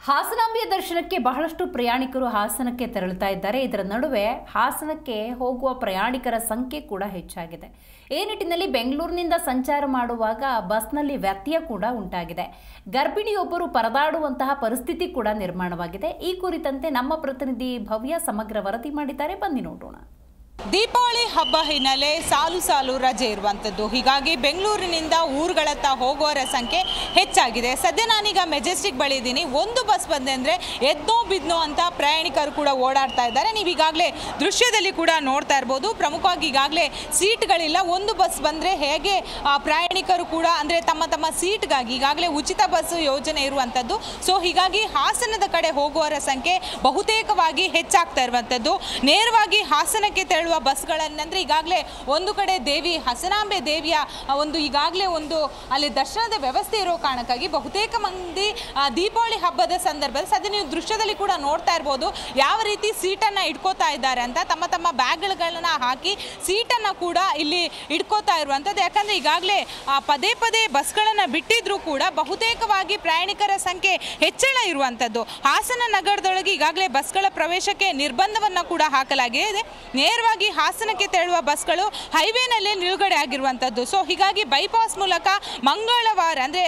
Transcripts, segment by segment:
ಹಾಸನಾಂಬೆಯ ದರ್ಶನಕ್ಕೆ ಬಹಳಷ್ಟು ಪ್ರಯಾಣಿಕರು ಹಾಸನಕ್ಕೆ ತೆರಳುತ್ತಾ ಇದ್ದಾರೆ. ಇದರ ನಡುವೆ ಹಾಸನಕ್ಕೆ ಹೋಗುವ ಪ್ರಯಾಣಿಕರ ಸಂಖ್ಯೆ ಕೂಡ ಹೆಚ್ಚಾಗಿದೆ. ಈ ನಿಟ್ಟಿನಲ್ಲಿ ಬೆಂಗಳೂರಿನಿಂದ ಸಂಚಾರ ಮಾಡುವಾಗ ಬಸ್ನಲ್ಲಿ ವ್ಯತ್ಯಯ ಕೂಡ ಉಂಟಾಗಿದೆ. ಗರ್ಭಿಣಿಯೊಬ್ಬರು ಪರದಾಡುವಂತಹ ಪರಿಸ್ಥಿತಿ ಕೂಡ ನಿರ್ಮಾಣವಾಗಿದೆ. ಈ ಕುರಿತಂತೆ ನಮ್ಮ ಪ್ರತಿನಿಧಿ ಭವ್ಯ ಸಮಗ್ರ ವರದಿ ಮಾಡಿದ್ದಾರೆ. ಬನ್ನಿ ನೋಡೋಣ. ದೀಪಾವಳಿ ಹಬ್ಬ ಹಿನ್ನೆಲೆ ಸಾಲು ರಜೆ ಇರುವಂಥದ್ದು. ಹೀಗಾಗಿ ಬೆಂಗಳೂರಿನಿಂದ ಊರುಗಳತ್ತ ಹೋಗೋರ ಸಂಖ್ಯೆ ಹೆಚ್ಚಾಗಿದೆ. ಸದ್ಯ ನಾನೀಗ ಮೆಜೆಸ್ಟಿಕ್ ಬಳಿ ಇದ್ದೀನಿ. ಒಂದು ಬಸ್ ಬಂದೆ ಅಂದರೆ ಎದ್ನೋ ಬಿದ್ನೋ ಅಂತ ಪ್ರಯಾಣಿಕರು ಕೂಡ ಓಡಾಡ್ತಾ ಇದ್ದಾರೆ. ನೀವು ಈಗಾಗಲೇ ದೃಶ್ಯದಲ್ಲಿ ಕೂಡ ನೋಡ್ತಾ ಇರ್ಬೋದು. ಪ್ರಮುಖವಾಗಿ ಈಗಾಗಲೇ ಸೀಟ್ಗಳಿಲ್ಲ. ಒಂದು ಬಸ್ ಬಂದರೆ ಹೇಗೆ ಪ್ರಯಾಣಿಕರು ಕೂಡ ಅಂದರೆ ತಮ್ಮ ಸೀಟ್ಗಾಗಿ ಈಗಾಗಲೇ ಉಚಿತ ಬಸ್ ಯೋಜನೆ ಇರುವಂಥದ್ದು. ಸೊ ಹೀಗಾಗಿ ಹಾಸನದ ಕಡೆ ಹೋಗುವವರ ಸಂಖ್ಯೆ ಬಹುತೇಕವಾಗಿ ಹೆಚ್ಚಾಗ್ತಾ ಇರುವಂಥದ್ದು. ನೇರವಾಗಿ ಹಾಸನಕ್ಕೆ ತೆರಳುವ ಬಸ್ಗಳನ್ನಂದ್ರೆ ಈಗಾಗಲೇ ಒಂದು ಕಡೆ ದೇವಿ ಹಸನಾಂಬೆ ದೇವಿಯ ಈಗಾಗಲೇ ಅಲ್ಲಿ ದರ್ಶನದ ವ್ಯವಸ್ಥೆ ಇರೋ ಕಾರಣಕ್ಕಾಗಿ ಬಹುತೇಕ ಮಂದಿ ದೀಪಾವಳಿ ಹಬ್ಬದ ಸಂದರ್ಭದಲ್ಲಿ ಸದ್ಯ ನೀವು ದೃಶ್ಯದಲ್ಲಿ ಕೂಡ ನೋಡ್ತಾ ಇರ್ಬೋದು ಯಾವ ರೀತಿ ಸೀಟನ್ನು ಇಟ್ಕೋತಾ ಇದ್ದಾರೆ ಅಂತ. ತಮ್ಮ ಬ್ಯಾಗ್ಗಳನ್ನ ಹಾಕಿ ಸೀಟನ್ನು ಕೂಡ ಇಲ್ಲಿ ಇಟ್ಕೋತಾ ಇರುವಂಥದ್ದು. ಯಾಕಂದರೆ ಈಗಾಗಲೇ ಪದೇ ಬಸ್ಗಳನ್ನು ಬಿಟ್ಟಿದ್ರೂ ಕೂಡ ಬಹುತೇಕವಾಗಿ ಪ್ರಯಾಣಿಕರ ಸಂಖ್ಯೆ ಹೆಚ್ಚಳ ಇರುವಂಥದ್ದು. ಹಾಸನ ನಗರದೊಳಗೆ ಈಗಾಗಲೇ ಬಸ್ಗಳ ಪ್ರವೇಶಕ್ಕೆ ನಿರ್ಬಂಧವನ್ನು ಕೂಡ ಹಾಕಲಾಗಿದೆ. ನೇರವಾಗಿ ಹಾಸನಕ್ಕೆ ತೆರಳುವ ಬಸ್ಗಳು ಹೈವೇನಲ್ಲೇ ನಿಲುಗಡೆ ಆಗಿರುವಂಥದ್ದು. ಸೊ ಹೀಗಾಗಿ ಬೈಪಾಸ್ ಮೂಲಕ ಮಂಗಳವಾರ ಅಂದರೆ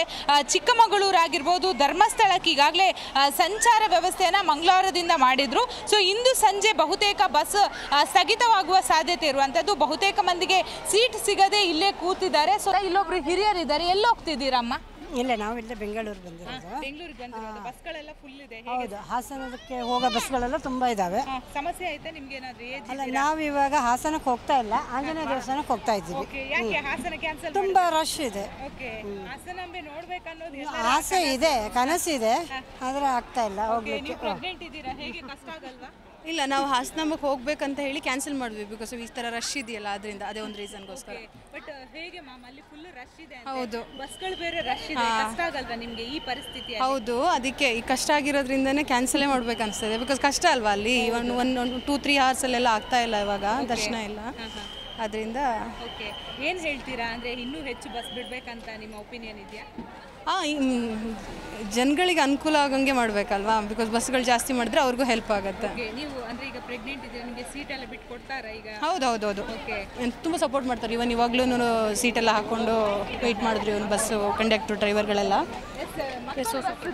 ಚಿಕ್ಕಮಗಳೂರು ಆಗಿರ್ಬೋದು ಧರ್ಮಸ್ಥಳಕ್ಕೆ ಈಗಾಗಲೇ ಸಂಚಾರ ವ್ಯವಸ್ಥೆಯನ್ನು ಮಂಗಳವಾರದಿಂದ ಮಾಡಿದ್ರು. ಸೊ ಇಂದು ಸಂಜೆ ಬಹುತೇಕ ಬಸ್ ಸ್ಥಗಿತವಾಗುವ ಸಾಧ್ಯತೆ ಇರುವಂಥದ್ದು. ಬಹುತೇಕ ಮಂದಿಗೆ ಸೀಟ್ ಸಿಗದೆ ಇಲ್ಲೇ ಕೂತಿದ್ದಾರೆ. ಸೊ ಇಲ್ಲೊಬ್ರು ಹಿರಿಯರಿದ್ದಾರೆ. ಎಲ್ಲಿ ಹೋಗ್ತಿದ್ದೀರಮ್ಮ? ಇಲ್ಲ, ನಾವಿಲ್ಲ ಬೆಂಗಳೂರು ಬಂದಿರೋದು. ಬೆಂಗಳೂರಿಗೆ ಬಂದಿರೋದು. ಬಸ್ಗಳೆಲ್ಲ ಫುಲ್ ಇದೆ. ಹೌದು, ಹಾಸನಕ್ಕೆ ಹೋಗೋ ಬಸ್ಗಳೆಲ್ಲ ತುಂಬಾ ಇದಾವೆ. ಸಮಸ್ಯೆ ಆಯ್ತಾ ನಿಮ್ಗೆ? ಏನಾದ್ರೂ ಅಲ್ಲ, ನಾವು ಇವಾಗ ಹಾಸನಕ್ಕೆ ಹೋಗ್ತಾ ಇಲ್ಲ, ಆಂಜನೇಯ ದೇವಸ್ಥಾನಕ್ಕೆ ಹೋಗ್ತಾ ಇದ್ದೀವಿ. ಯಾಕೆ ಹಾಸನ ಕ್ಯಾನ್ಸಲ್? ತುಂಬಾ ರಶ್ ಇದೆ. ಹಾಸನಾಂಬೆ ನೋಡ್ಬೇಕನ್ನೋದು ಆಸೆ ಇದೆ, ಕನಸಿದೆ, ಆದ್ರೆ ಆಗ್ತಾ ಇಲ್ಲ ಹೋಗ್ಲಿಕ್ಕೆ. ಪ್ರೆಗ್ನೆಂಟ್ ಇದ್ದೀರಾ, ಹೇಗೆ ಕಷ್ಟ ಆಗಲ್ವಾ? ಇಲ್ಲ, ನಾವು ಹಾಸನಕ್ಕೆ ಹೋಗ್ಬೇಕಂತ ಹೇಳಿ ಕ್ಯಾನ್ಸಲ್ ಮಾಡಿದ್ವಿ. ಬಿಕಾಸ್ ಈ ಥರ ರಶ್ ಇದೆಯಲ್ಲ, ಅದರಿಂದ ಅದೇ ಒಂದು ರೀಸನ್ಗೋಸ್ಕರ. ಬಟ್ ಹೇಗೆ ಮ್ಯಾಮ್, ಅಲ್ಲಿ ಫುಲ್ ರಶ್ ಇದೆ. ಹೌದು, ಬಸ್ಗಳು ಬೇರೆ ರಶ್ ಇದೆ. ಕಷ್ಟ ಆಗಲ್ವಾ ನಿಮಗೆ ಈ ಪರಿಸ್ಥಿತಿ? ಹೌದು, ಅದಕ್ಕೆ ಈ ಕಷ್ಟ ಆಗಿರೋದ್ರಿಂದನೇ ಕ್ಯಾನ್ಸಲೇ ಮಾಡ್ಬೇಕು ಅನಿಸ್ತದೆ. ಬಿಕಾಸ್ ಕಷ್ಟ ಅಲ್ವಾ, ಅಲ್ಲಿ ಒಂದು 2-3 ಅವರ್ಸಲ್ಲೆಲ್ಲ ಆಗ್ತಾ ಇಲ್ಲ ಇವಾಗ ದರ್ಶನ ಇಲ್ಲ. ಅದರಿಂದ ಏನು ಹೇಳ್ತೀರಾ? ಅಂದರೆ ಇನ್ನೂ ಹೆಚ್ಚು ಬಸ್ ಬಿಡಬೇಕಂತ ನಿಮ್ಮ ಒಪಿನಿಯನ್ ಇದೆಯಾ? ಜನಗಳಿಗೆ ಅನುಕೂಲ ಆಗಂಗೆ ಮಾಡಬೇಕಲ್ವಾ. ಬಿಕಾಸ್ ಬಸ್ಗಳು ಜಾಸ್ತಿ ಮಾಡಿದ್ರೆ ಅವ್ರಿಗೂ ಹೆಲ್ಪ್ ಆಗುತ್ತೆ. ನೀವು ಅಂದರೆ ಈಗ ಪ್ರೆಗ್ನೆಂಟ್ ಇದ್ದೀರಾ, ನಿಮಗೆ ಸೀಟ್ ಎಲ್ಲ ಬಿಟ್ಟು ಕೊಡ್ತಾರಾ ಈಗ? ಹೌದು, ತುಂಬ ಸಪೋರ್ಟ್ ಮಾಡ್ತಾರೆ. ಇವಾಗಲೂ ಸೀಟೆಲ್ಲ ಹಾಕ್ಕೊಂಡು ವೆಯ್ಟ್ ಮಾಡಿದ್ರು ಇವನು ಬಸ್ಸು ಕಂಡಕ್ಟ್ರು ಡ್ರೈವರ್ಗಳೆಲ್ಲ.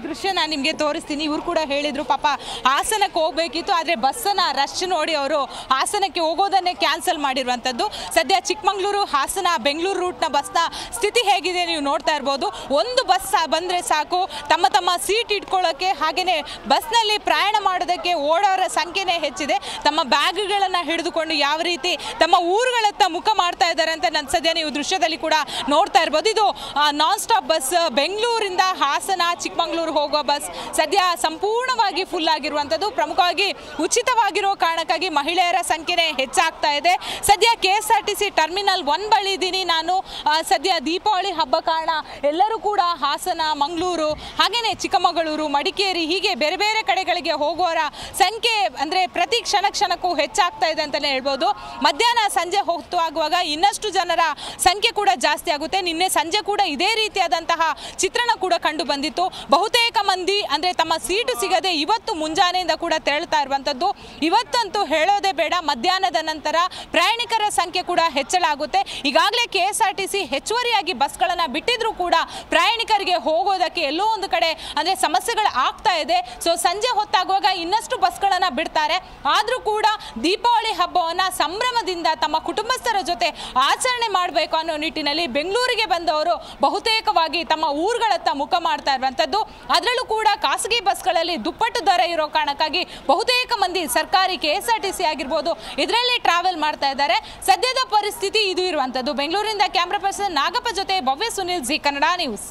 ದೃಶ್ಯ ನಾನು ನಿಮಗೆ ತೋರಿಸ್ತೀನಿ. ಇವ್ರು ಕೂಡ ಹೇಳಿದರು ಪಾಪ ಹಾಸನಕ್ಕೆ ಹೋಗಬೇಕಿತ್ತು, ಆದರೆ ಬಸ್ಸನ್ನು ರಶ್ ನೋಡಿ ಅವರು ಹಾಸನಕ್ಕೆ ಹೋಗೋದನ್ನೇ ಕ್ಯಾನ್ಸಲ್ ಮಾಡಿರುವಂಥದ್ದು. ಸದ್ಯ ಚಿಕ್ಕಮಗಳೂರು ಹಾಸನ ಬೆಂಗಳೂರು ರೂಟ್ನ ಬಸ್ನ ಸ್ಥಿತಿ ಹೇಗಿದೆ ನೀವು ನೋಡ್ತಾ ಇರ್ಬೋದು. ಒಂದು ಬಸ್ ಬಂದರೆ ಸಾಕು, ತಮ್ಮ ಸೀಟ್ ಇಟ್ಕೊಳ್ಳೋಕ್ಕೆ ಹಾಗೆಯೇ ಬಸ್ನಲ್ಲಿ ಪ್ರಯಾಣ ಮಾಡೋದಕ್ಕೆ ಓಡೋರ ಸಂಖ್ಯೆನೇ ಹೆಚ್ಚಿದೆ. ತಮ್ಮ ಬ್ಯಾಗ್ಗಳನ್ನು ಹಿಡಿದುಕೊಂಡು ಯಾವ ರೀತಿ ತಮ್ಮ ಊರುಗಳತ್ತ ಮುಖ ಮಾಡ್ತಾ ಇದ್ದಾರೆ ಅಂತ ನಾನು ಸದ್ಯ ನೀವು ದೃಶ್ಯದಲ್ಲಿ ಕೂಡ ನೋಡ್ತಾ ಇರ್ಬೋದು. ಇದು ನಾನ್ ಸ್ಟಾಪ್ ಬಸ್, ಬೆಂಗಳೂರಿಂದ ಹಾಸನ ಚಿಕ್ಕಮಗಳೂರು ಹೋಗುವ ಬಸ್ ಸದ್ಯ ಸಂಪೂರ್ಣವಾಗಿ ಫುಲ್ ಆಗಿರುವಂಥದ್ದು. ಪ್ರಮುಖವಾಗಿ ಉಚಿತವಾಗಿರೋ ಕಾರಣಕ್ಕಾಗಿ ಮಹಿಳೆಯರ ಸಂಖ್ಯೆನೇ ಹೆಚ್ಚಾಗ್ತಾ ಇದೆ. ಸದ್ಯ KSRTC ಟರ್ಮಿನಲ್ 1 ಬಳಿ ಇದ್ದೀನಿ ನಾನು. ಸದ್ಯ ದೀಪಾವಳಿ ಹಬ್ಬ ಕಾರಣ ಎಲ್ಲರೂ ಕೂಡ ಹಾಸನ, ಮಂಗಳೂರು ಹಾಗೆಯೇ ಚಿಕ್ಕಮಗಳೂರು, ಮಡಿಕೇರಿ ಹೀಗೆ ಬೇರೆ ಕಡೆಗಳಿಗೆ ಹೋಗುವವರ ಸಂಖ್ಯೆ ಅಂದರೆ ಪ್ರತಿ ಕ್ಷಣಕ್ಕೂ ಹೆಚ್ಚಾಗ್ತಾ ಇದೆ ಅಂತಲೇ ಹೇಳ್ಬೋದು. ಮಧ್ಯಾಹ್ನ ಸಂಜೆ ಹೊತ್ತು ಆಗುವಾಗ ಇನ್ನಷ್ಟು ಜನರ ಸಂಖ್ಯೆ ಕೂಡ ಜಾಸ್ತಿ ಆಗುತ್ತೆ. ನಿನ್ನೆ ಸಂಜೆ ಕೂಡ ಇದೇ ರೀತಿಯಾದಂತಹ ಚಿತ್ರಣ ಕೂಡ ಕಂಡು ಬಂದಿತ್ತು. ಬಹುತೇಕ ಮಂದಿ ಅಂದರೆ ತಮ್ಮ ಸೀಟು ಸಿಗದೆ ಇವತ್ತು ಮುಂಜಾನೆಯಿಂದ ಕೂಡ ತೆರಳುತ್ತಾ ಇರುವಂಥದ್ದು. ಇವತ್ತಂತೂ ಹೇಳೋದೇ ಬೇಡ, ಮಧ್ಯಾಹ್ನದ ನಂತರ ಪ್ರಯಾಣಿಕರ ಸಂಖ್ಯೆ ಕೂಡ ಹೆಚ್ಚಳ ಆಗುತ್ತೆ. ಈಗಾಗಲೇ KSRTC ಹೆಚ್ಚುವರಿಯಾಗಿ ಬಸ್ಗಳನ್ನು ಬಿಟ್ಟಿದ್ರೂ ಕೂಡ ಪ್ರಯಾಣಿಕರಿಗೆ ಹೋಗೋದಕ್ಕೆ ಎಲ್ಲೋ ಒಂದು ಕಡೆ ಅಂದರೆ ಸಮಸ್ಯೆಗಳು ಆಗ್ತಾ ಇದೆ. ಸೊ ಸಂಜೆ ಹೊತ್ತಾಗುವಾಗ ಇನ್ನಷ್ಟು ಬಸ್ಗಳನ್ನು ಬಿಡ್ತಾರೆ. ಆದರೂ ಕೂಡ ದೀಪಾವಳಿ ಹಬ್ಬವನ್ನು ಸಂಭ್ರಮದಿಂದ ತಮ್ಮ ಕುಟುಂಬಸ್ಥರ ಜೊತೆ ಆಚರಣೆ ಮಾಡಬೇಕು ಅನ್ನೋ ನಿಟ್ಟಿನಲ್ಲಿ ಬೆಂಗಳೂರಿಗೆ ಬಂದವರು ಬಹುತೇಕವಾಗಿ ತಮ್ಮ ಊರುಗಳತ್ತ ಮುಖ ಮಾಡ್ತಾ ಇರುವಂಥದ್ದು. ಅದರಲ್ಲೂ ಕೂಡ ಖಾಸಗಿ ಬಸ್ಗಳಲ್ಲಿ ದುಪ್ಪಟ್ಟು ದರ ಇರೋ ಕಾರಣಕ್ಕಾಗಿ ಬಹುತೇಕ ಮಂದಿ ಸರ್ಕಾರಿ KSRTC ಆಗಿರ್ಬೋದು ಇದರಲ್ಲಿ ಟ್ರಾವೆಲ್ ಮಾಡ್ತಾ ಇದ್ದಾರೆ. ಸದ್ಯದ ಪರಿಸ್ಥಿತಿ ಇದು ಇರುವಂಥದ್ದು. ಬೆಂಗಳೂರಿನಿಂದ ಕ್ಯಾಮ್ರಾ ಪರ್ಸನ್ ನಾಗಪ್ಪ ಜೊತೆ ಭವ್ಯ ಸುನಿಲ್, ಜಿ ಕನ್ನಡ ನ್ಯೂಸ್.